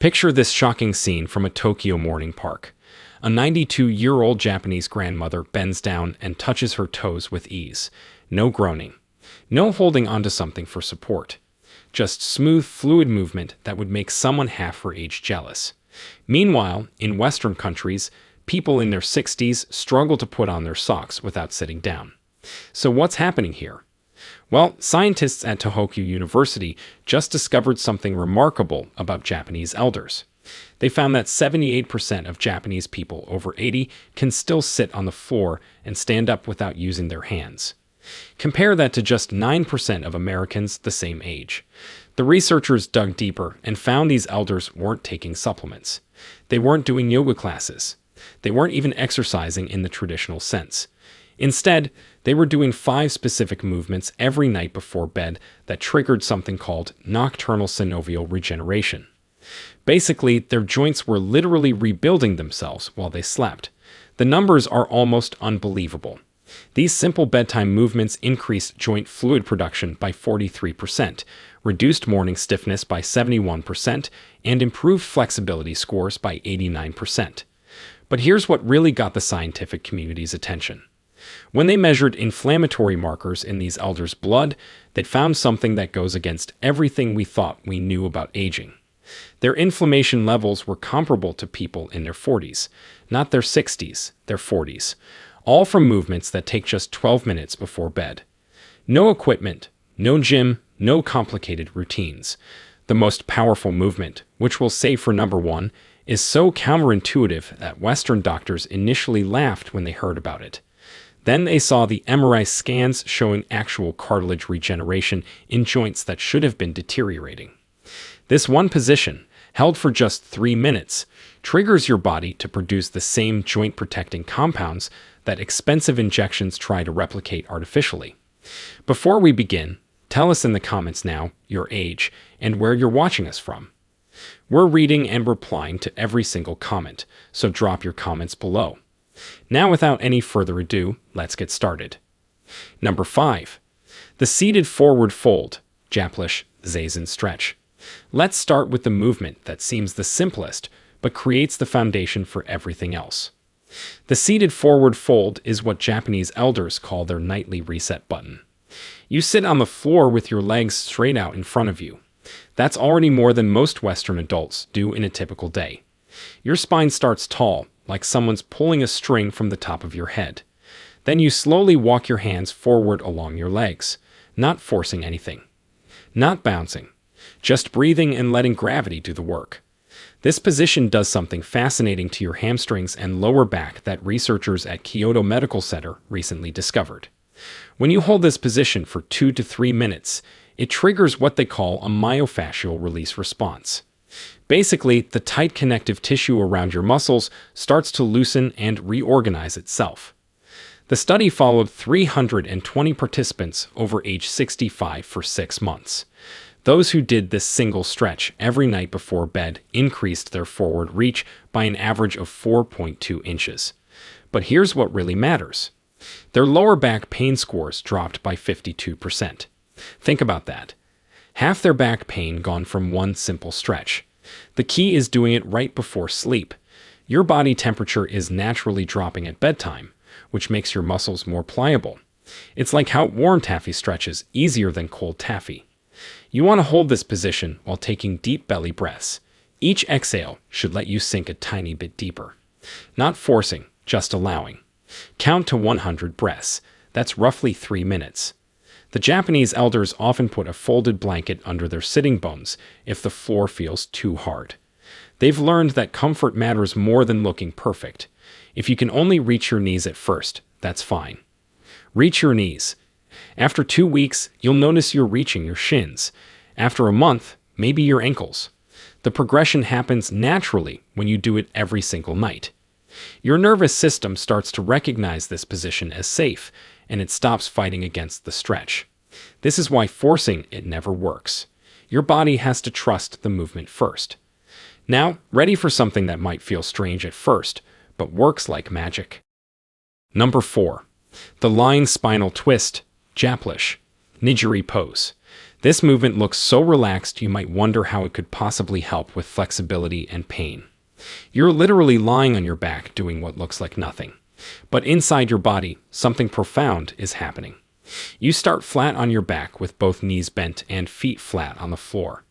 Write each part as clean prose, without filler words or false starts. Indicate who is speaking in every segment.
Speaker 1: Picture this shocking scene from a Tokyo morning park. A 92-year-old Japanese grandmother bends down and touches her toes with ease. No groaning. No holding onto something for support. Just smooth, fluid movement that would make someone half her age jealous. Meanwhile, in Western countries, people in their 60s struggle to put on their socks without sitting down. So what's happening here? Well, scientists at Tohoku University just discovered something remarkable about Japanese elders. They found that 78% of Japanese people over 80 can still sit on the floor and stand up without using their hands. Compare that to just 9% of Americans the same age. The researchers dug deeper and found these elders weren't taking supplements. They weren't doing yoga classes. They weren't even exercising in the traditional sense. Instead, they were doing 5 specific movements every night before bed that triggered something called nocturnal synovial regeneration. Basically, their joints were literally rebuilding themselves while they slept. The numbers are almost unbelievable. These simple bedtime movements increased joint fluid production by 43%, reduced morning stiffness by 71%, and improved flexibility scores by 89%. But here's what really got the scientific community's attention. When they measured inflammatory markers in these elders' blood, they found something that goes against everything we thought we knew about aging. Their inflammation levels were comparable to people in their 40s, not their 60s, their 40s, all from movements that take just 12 minutes before bed. No equipment, no gym, no complicated routines. The most powerful movement, which we'll save for number 1, is so counterintuitive that Western doctors initially laughed when they heard about it. Then they saw the MRI scans showing actual cartilage regeneration in joints that should have been deteriorating. This one position, held for just 3 minutes, triggers your body to produce the same joint-protecting compounds that expensive injections try to replicate artificially. Before we begin, tell us in the comments now your age and where you're watching us from. We're reading and replying to every single comment, so drop your comments below. Now, without any further ado, let's get started. Number 5. The seated forward fold, Japanese zazen stretch. Let's start with the movement that seems the simplest, but creates the foundation for everything else. The seated forward fold is what Japanese elders call their nightly reset button. You sit on the floor with your legs straight out in front of you. That's already more than most Western adults do in a typical day. Your spine starts tall, like someone's pulling a string from the top of your head. Then you slowly walk your hands forward along your legs, not forcing anything, not bouncing, just breathing and letting gravity do the work. This position does something fascinating to your hamstrings and lower back that researchers at Kyoto Medical Center recently discovered. When you hold this position for 2 to 3 minutes, it triggers what they call a myofascial release response. Basically, the tight connective tissue around your muscles starts to loosen and reorganize itself. The study followed 320 participants over age 65 for 6 months. Those who did this single stretch every night before bed increased their forward reach by an average of 4.2 inches. But here's what really matters. Their lower back pain scores dropped by 52%. Think about that. Half their back pain gone from one simple stretch. The key is doing it right before sleep. Your body temperature is naturally dropping at bedtime, which makes your muscles more pliable. It's like how warm taffy stretches easier than cold taffy. You want to hold this position while taking deep belly breaths. Each exhale should let you sink a tiny bit deeper. Not forcing, just allowing. Count to 100 breaths. That's roughly 3 minutes. The Japanese elders often put a folded blanket under their sitting bones if the floor feels too hard. They've learned that comfort matters more than looking perfect. If you can only reach your knees at first, that's fine. Reach your knees. After 2 weeks, you'll notice you're reaching your shins. After a month, maybe your ankles. The progression happens naturally when you do it every single night. Your nervous system starts to recognize this position as safe, and it stops fighting against the stretch. This is why forcing it never works. Your body has to trust the movement first. Now, ready for something that might feel strange at first, but works like magic. Number 4. The lying spinal twist, Japanese nigiri pose. This movement looks so relaxed you might wonder how it could possibly help with flexibility and pain. You're literally lying on your back doing what looks like nothing. But inside your body, something profound is happening. You start flat on your back with both knees bent and feet flat on the floor.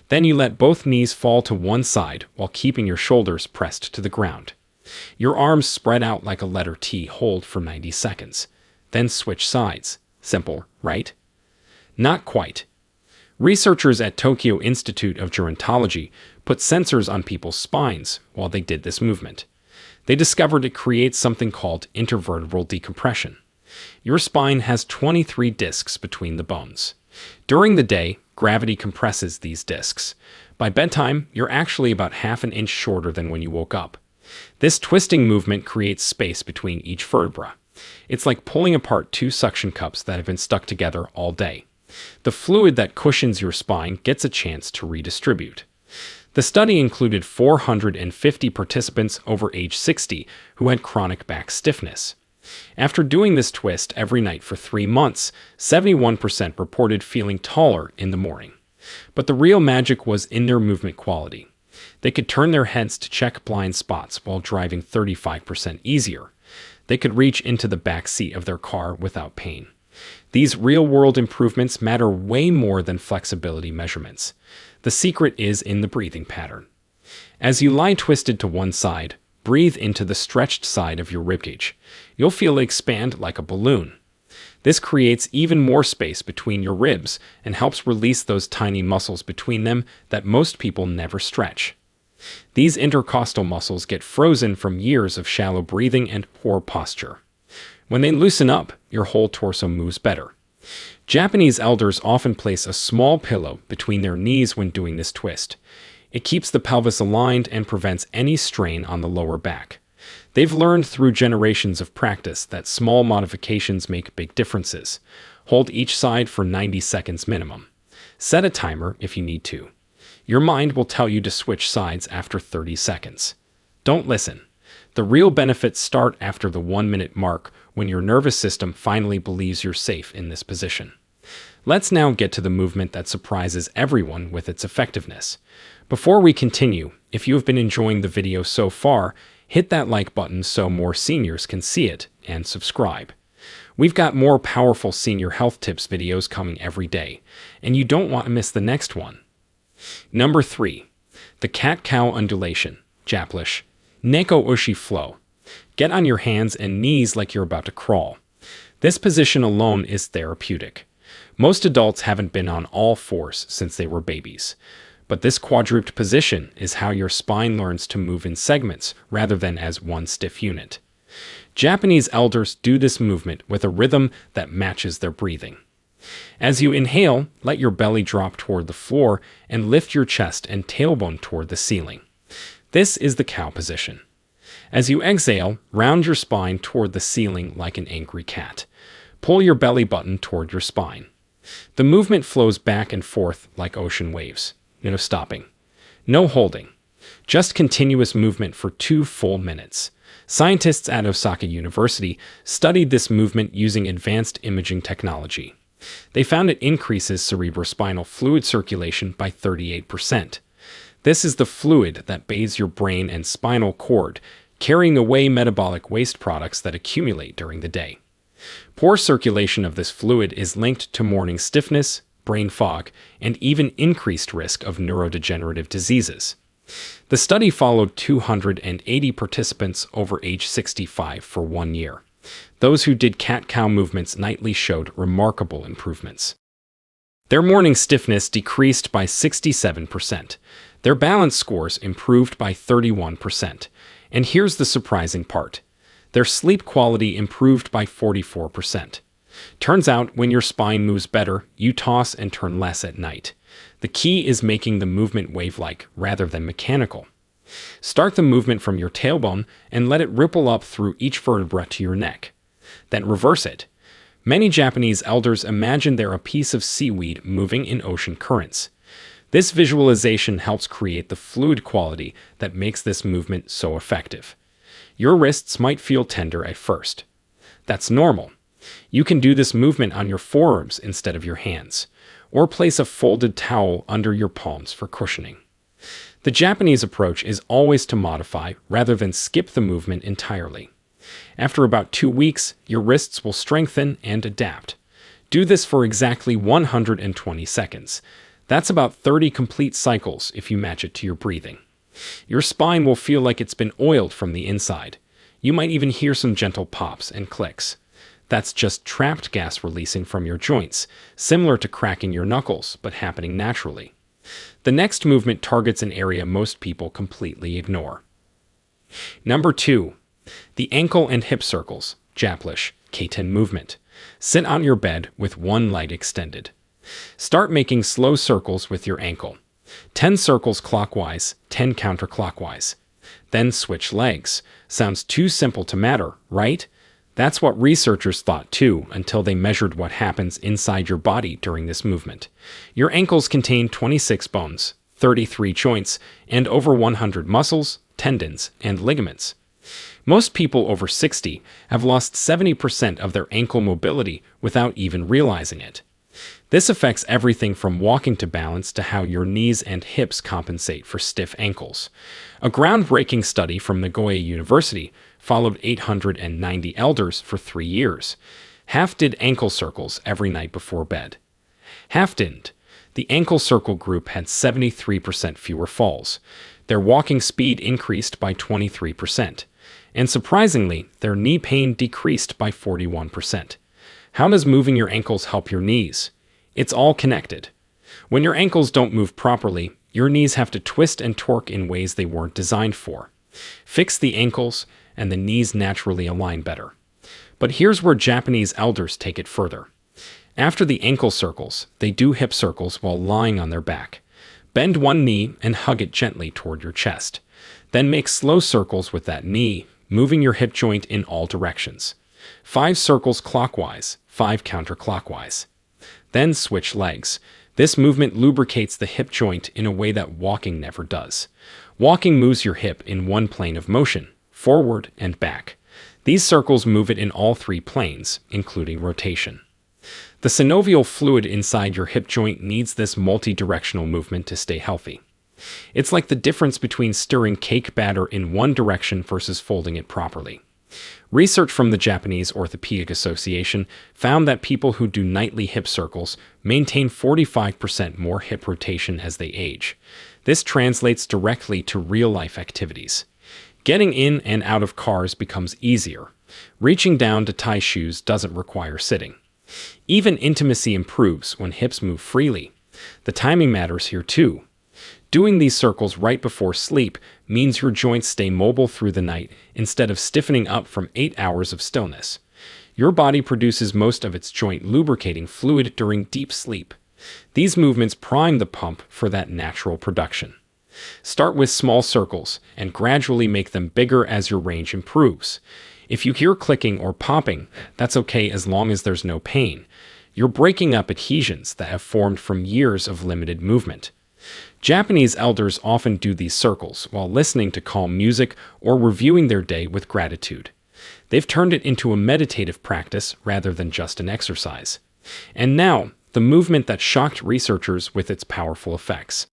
Speaker 1: Then you let both knees fall to one side while keeping your shoulders pressed to the ground. Your arms spread out like a letter T. Hold for 90 seconds. Then switch sides. Simple, right? Not quite. Researchers at Tokyo Institute of Gerontology put sensors on people's spines while they did this movement. They discovered it creates something called intervertebral decompression. Your spine has 23 discs between the bones. During the day, gravity compresses these discs. By bedtime, you're actually about half an inch shorter than when you woke up. This twisting movement creates space between each vertebra. It's like pulling apart two suction cups that have been stuck together all day. The fluid that cushions your spine gets a chance to redistribute. The study included 450 participants over age 60 who had chronic back stiffness. After doing this twist every night for 3 months, 71% reported feeling taller in the morning. But the real magic was in their movement quality. They could turn their heads to check blind spots while driving 35% easier. They could reach into the back seat of their car without pain. These real-world improvements matter way more than flexibility measurements. The secret is in the breathing pattern. As you lie twisted to one side, breathe into the stretched side of your ribcage. You'll feel it expand like a balloon. This creates even more space between your ribs and helps release those tiny muscles between them that most people never stretch. These intercostal muscles get frozen from years of shallow breathing and poor posture. When they loosen up, your whole torso moves better. Japanese elders often place a small pillow between their knees when doing this twist. It keeps the pelvis aligned and prevents any strain on the lower back. They've learned through generations of practice that small modifications make big differences. Hold each side for 90 seconds minimum. Set a timer if you need to. Your mind will tell you to switch sides after 30 seconds. Don't listen. The real benefits start after the 1-minute mark when your nervous system finally believes you're safe in this position. Let's now get to the movement that surprises everyone with its effectiveness. Before we continue, if you have been enjoying the video so far, hit that like button so more seniors can see it, and subscribe. We've got more powerful senior health tips videos coming every day, and you don't want to miss the next one. Number 3. The cat-cow undulation, Japlish, Neko Ushi flow. Get on your hands and knees like you're about to crawl. This position alone is therapeutic. Most adults haven't been on all fours since they were babies. But this quadruped position is how your spine learns to move in segments rather than as one stiff unit. Japanese elders do this movement with a rhythm that matches their breathing. As you inhale, let your belly drop toward the floor and lift your chest and tailbone toward the ceiling. This is the cow position. As you exhale, round your spine toward the ceiling like an angry cat. Pull your belly button toward your spine. The movement flows back and forth like ocean waves. No stopping. No holding. Just continuous movement for 2 full minutes. Scientists at Osaka University studied this movement using advanced imaging technology. They found it increases cerebrospinal fluid circulation by 38%. This is the fluid that bathes your brain and spinal cord, carrying away metabolic waste products that accumulate during the day. Poor circulation of this fluid is linked to morning stiffness, brain fog, and even increased risk of neurodegenerative diseases. The study followed 280 participants over age 65 for 1 year. Those who did cat-cow movements nightly showed remarkable improvements. Their morning stiffness decreased by 67%. Their balance scores improved by 31%. And here's the surprising part. Their sleep quality improved by 44%. Turns out, when your spine moves better, you toss and turn less at night. The key is making the movement wave-like rather than mechanical. Start the movement from your tailbone and let it ripple up through each vertebra to your neck. Then reverse it. Many Japanese elders imagine they're a piece of seaweed moving in ocean currents. This visualization helps create the fluid quality that makes this movement so effective. Your wrists might feel tender at first. That's normal. You can do this movement on your forearms instead of your hands. or place a folded towel under your palms for cushioning. The Japanese approach is always to modify rather than skip the movement entirely. After about 2 weeks, your wrists will strengthen and adapt. Do this for exactly 120 seconds. That's about 30 complete cycles if you match it to your breathing. Your spine will feel like it's been oiled from the inside. You might even hear some gentle pops and clicks. That's just trapped gas releasing from your joints, similar to cracking your knuckles, but happening naturally. The next movement targets an area most people completely ignore. Number 2. The ankle and hip circles, Japlish, K10 movement. Sit on your bed with one leg extended. Start making slow circles with your ankle. 10 circles clockwise, 10 counterclockwise. Then switch legs. Sounds too simple to matter, right? That's what researchers thought too, until they measured what happens inside your body during this movement. Your ankles contain 26 bones, 33 joints, and over 100 muscles, tendons, and ligaments. Most people over 60 have lost 70% of their ankle mobility without even realizing it. This affects everything from walking to balance to how your knees and hips compensate for stiff ankles. A groundbreaking study from Nagoya University followed 890 elders for 3 years. Half did ankle circles every night before bed. Half didn't. The ankle circle group had 73% fewer falls. Their walking speed increased by 23%. And surprisingly, their knee pain decreased by 41%. How does moving your ankles help your knees? It's all connected. When your ankles don't move properly, your knees have to twist and torque in ways they weren't designed for. Fix the ankles, and the knees naturally align better. But here's where Japanese elders take it further. After the ankle circles, they do hip circles while lying on their back. Bend one knee and hug it gently toward your chest. Then make slow circles with that knee, moving your hip joint in all directions. 5 circles clockwise, 5 counterclockwise. Then switch legs. This movement lubricates the hip joint in a way that walking never does. Walking moves your hip in one plane of motion, forward and back. These circles move it in all 3 planes, including rotation. The synovial fluid inside your hip joint needs this multi-directional movement to stay healthy. It's like the difference between stirring cake batter in one direction versus folding it properly. Research from the Japanese Orthopedic Association found that people who do nightly hip circles maintain 45% more hip rotation as they age. This translates directly to real-life activities. Getting in and out of cars becomes easier. Reaching down to tie shoes doesn't require sitting. Even intimacy improves when hips move freely. The timing matters here too. Doing these circles right before sleep means your joints stay mobile through the night instead of stiffening up from 8 hours of stillness. Your body produces most of its joint lubricating fluid during deep sleep. These movements prime the pump for that natural production. Start with small circles and gradually make them bigger as your range improves. If you hear clicking or popping, that's okay as long as there's no pain. You're breaking up adhesions that have formed from years of limited movement. Japanese elders often do these circles while listening to calm music or reviewing their day with gratitude. They've turned it into a meditative practice rather than just an exercise. And now, the movement that shocked researchers with its powerful effects.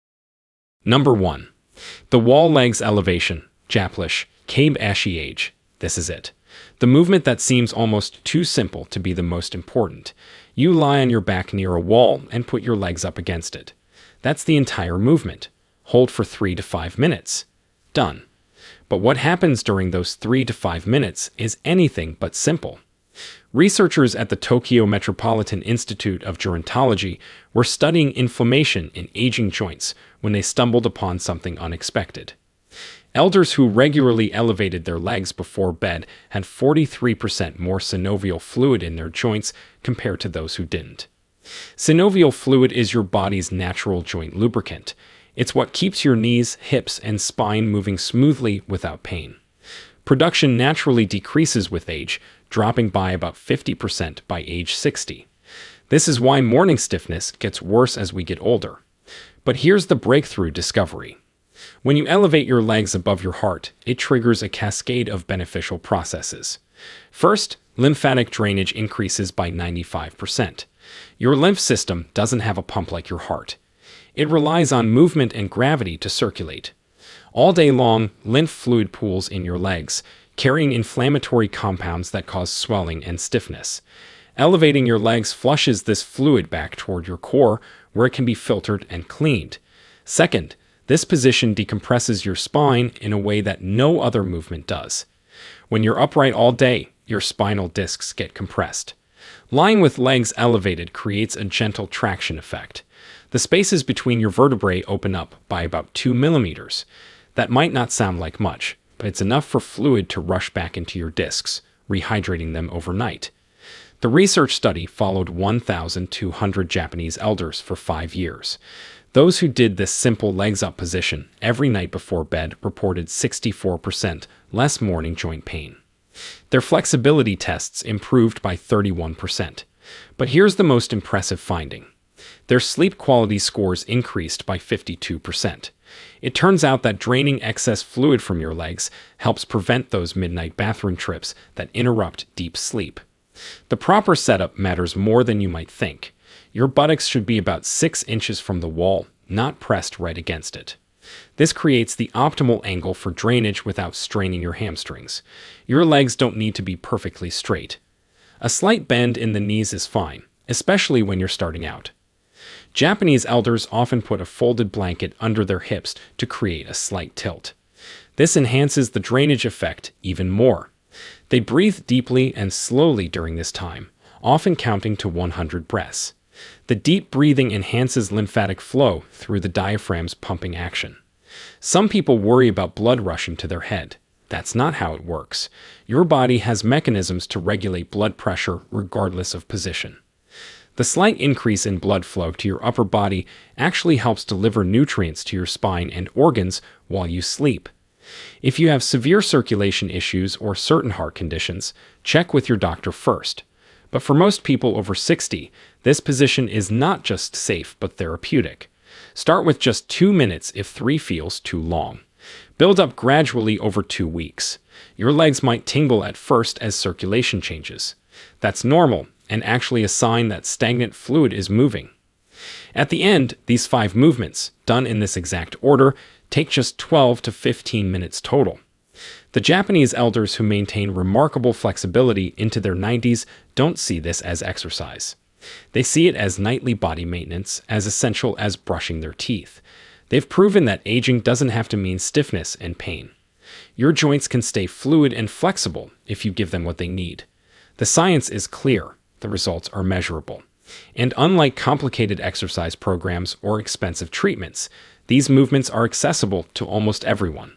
Speaker 1: Number 1. The wall legs elevation, Japlish, Kabe Ashi Age. This is it. The movement that seems almost too simple to be the most important. You lie on your back near a wall and put your legs up against it. That's the entire movement. Hold for 3 to 5 minutes. Done. But what happens during those 3 to 5 minutes is anything but simple. Researchers at the Tokyo Metropolitan Institute of Gerontology were studying inflammation in aging joints when they stumbled upon something unexpected. Elders who regularly elevated their legs before bed had 43% more synovial fluid in their joints compared to those who didn't. Synovial fluid is your body's natural joint lubricant. It's what keeps your knees, hips, and spine moving smoothly without pain. Production naturally decreases with age, dropping by about 50% by age 60. This is why morning stiffness gets worse as we get older. But here's the breakthrough discovery. When you elevate your legs above your heart, it triggers a cascade of beneficial processes. First, lymphatic drainage increases by 95%. Your lymph system doesn't have a pump like your heart. It relies on movement and gravity to circulate. All day long, lymph fluid pools in your legs, carrying inflammatory compounds that cause swelling and stiffness. Elevating your legs flushes this fluid back toward your core, where it can be filtered and cleaned. Second, this position decompresses your spine in a way that no other movement does. When you're upright all day, your spinal discs get compressed. Lying with legs elevated creates a gentle traction effect. The spaces between your vertebrae open up by about 2 millimeters. That might not sound like much, but it's enough for fluid to rush back into your discs, rehydrating them overnight. The research study followed 1,200 Japanese elders for 5 years. Those who did this simple legs-up position every night before bed reported 64% less morning joint pain. Their flexibility tests improved by 31%. But here's the most impressive finding. Their sleep quality scores increased by 52%. It turns out that draining excess fluid from your legs helps prevent those midnight bathroom trips that interrupt deep sleep. The proper setup matters more than you might think. Your buttocks should be about 6 inches from the wall, not pressed right against it. This creates the optimal angle for drainage without straining your hamstrings. Your legs don't need to be perfectly straight. A slight bend in the knees is fine, especially when you're starting out. Japanese elders often put a folded blanket under their hips to create a slight tilt. This enhances the drainage effect even more. They breathe deeply and slowly during this time, often counting to 100 breaths. The deep breathing enhances lymphatic flow through the diaphragm's pumping action. Some people worry about blood rushing to their head. That's not how it works. Your body has mechanisms to regulate blood pressure regardless of position. The slight increase in blood flow to your upper body actually helps deliver nutrients to your spine and organs while you sleep. If you have severe circulation issues or certain heart conditions, check with your doctor first. But for most people over 60, this position is not just safe but therapeutic. Start with just 2 minutes if 3 feels too long. Build up gradually over 2 weeks. Your legs might tingle at first as circulation changes. That's normal and actually a sign that stagnant fluid is moving. At the end, these 5 movements, done in this exact order, take just 12 to 15 minutes total. The Japanese elders who maintain remarkable flexibility into their 90s don't see this as exercise. They see it as nightly body maintenance, as essential as brushing their teeth. They've proven that aging doesn't have to mean stiffness and pain. Your joints can stay fluid and flexible if you give them what they need. The science is clear. The results are measurable. And unlike complicated exercise programs or expensive treatments, these movements are accessible to almost everyone.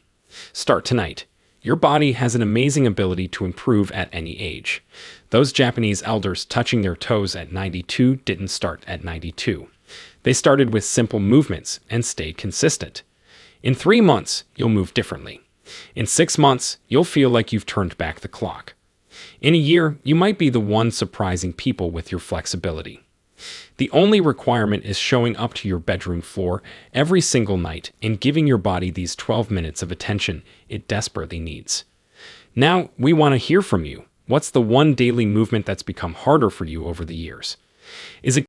Speaker 1: Start tonight. Your body has an amazing ability to improve at any age. Those Japanese elders touching their toes at 92 didn't start at 92. They started with simple movements and stayed consistent. In 3 months, you'll move differently. In 6 months, you'll feel like you've turned back the clock. In a year, you might be the one surprising people with your flexibility. The only requirement is showing up to your bedroom floor every single night and giving your body these 12 minutes of attention it desperately needs. Now, we want to hear from you. What's the one daily movement that's become harder for you over the years? Is it